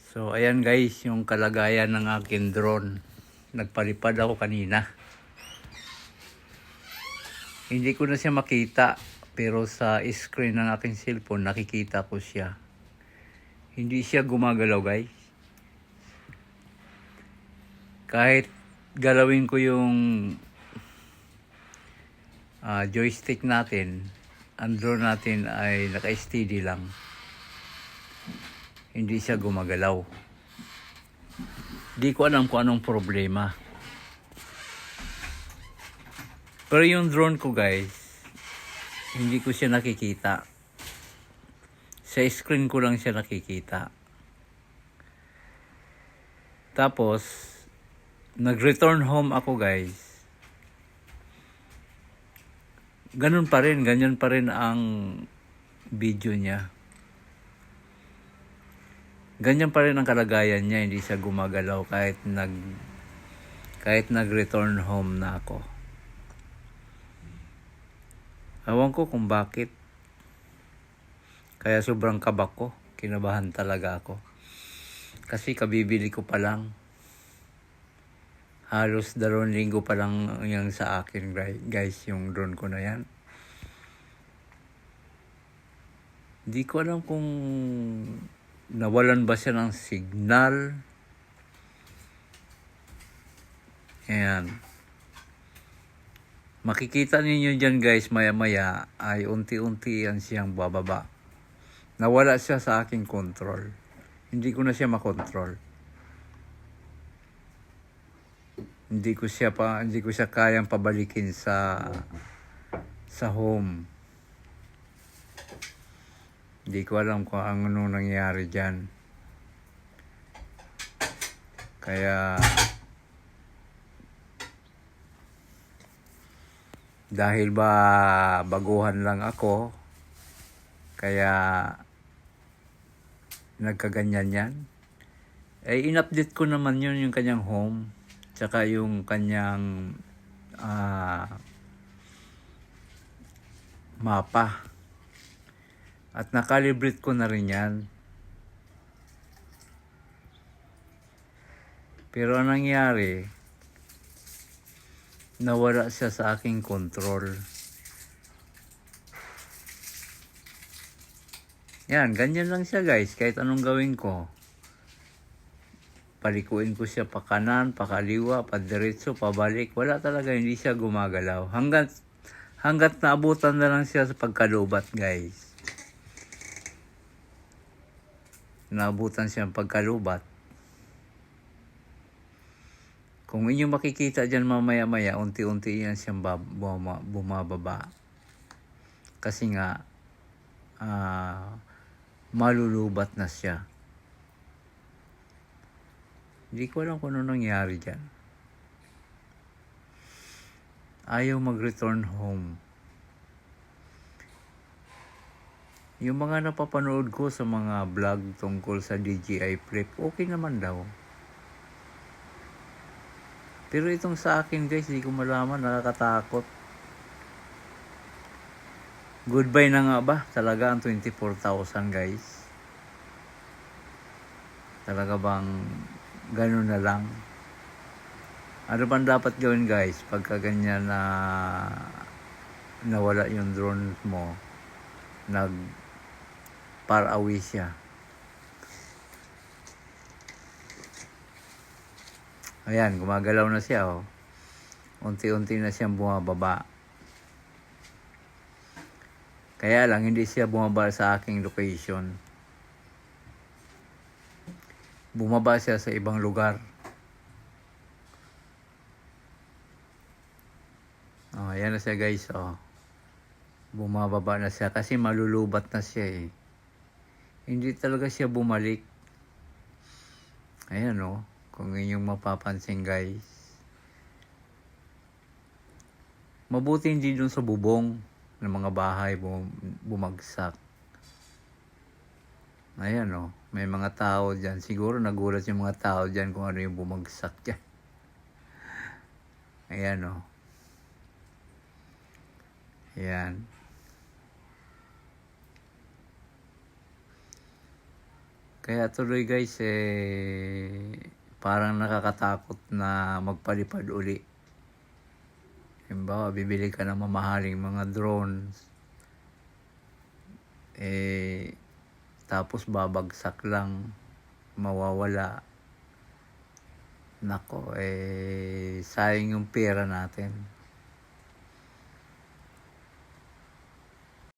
So ayan guys, yung kalagayan ng akin drone. Nagpalipad ako kanina. Hindi ko na siya makita, pero sa screen ng aking cellphone nakikita ko siya. Hindi siya gumagalaw guys. Kahit galawin ko yung joystick natin, ang drone natin ay naka-steady lang. Hindi siya gumagalaw. Di ko alam kung anong problema. Pero yung drone ko guys, hindi ko siya nakikita. Sa screen ko lang siya nakikita. Tapos, nag-return home ako guys. Ganyan pa rin ang video niya. Ganyan pa rin ang kalagayan niya, hindi siya gumagalaw kahit nag-return home na ako. Ewan ko kung bakit. Kaya sobrang kabak ko. Kinabahan talaga ako. Kasi kabibili ko pa lang. Halos 2 linggo pa lang yung sa akin guys, yung drone ko na yan. Hindi ko alam kung nawalan ba siya ng signal. Ayan. Makikita ninyo dyan guys, maya-maya ay unti-unti yan siyang bababa. Nawala siya sa aking control. Hindi ko na siya makontrol. Hindi ko siya kayang pabalikin sa home. Hindi ko alam kung ano nangyari dyan. Kaya dahil ba baguhan lang ako, kaya nagkaganyan yan. In-update ko naman yun, yung kanyang home, tsaka yung kanyang mapa. At nakalibrate ko na rin yan. Pero ang nangyari, nawala siya sa aking control. Yan, ganyan lang siya guys. Kahit anong gawin ko. Palikuin ko siya pa kanan, pa kaliwa, pa diretso, pabalik. Wala talaga, hindi siya gumagalaw. Hanggat naabutan na lang siya sa pagkalubat guys. Naabutan siya ng pagkalubat. Kung inyo makikita dyan mamaya-maya, unti-unti yan siyang bumababa. Kasi nga, malulubat na siya. Hindi ko alam kung ano nangyari dyan. Ayaw mag-return home. Yung mga napapanood ko sa mga vlog tungkol sa DJI Flip, okay naman daw. Pero itong sa akin guys, hindi ko malaman, nakakatakot. Goodbye na nga ba? Talaga ang 24,000 guys. Talaga bang ganun na lang? Ano bang dapat gawin guys pagka ganyan na nawala yung drone mo? Far away siya. Ayan, gumagalaw na siya oh. Unti-unti na siyang bumababa. Kaya lang hindi siya bumaba sa aking location. Bumaba siya sa ibang lugar. Oh, ayan na siya guys oh. Bumababa na siya kasi malulubat na siya eh. Hindi talaga siya bumalik. Ayan oh. Kung inyong mapapansin guys. Mabuti hindi dun sa bubong ng mga bahay bumagsak. Ayan oh. May mga tao dyan. Siguro nagulat yung mga tao dyan kung ano yung bumagsak dyan. Ayan oh. Ayan. Kaya tuloy guys, parang nakakatakot na magpalipad uli. Halimbawa, bibili ka ng mamahaling mga drones. Tapos babagsak lang, mawawala. Nako, sayang yung pera natin.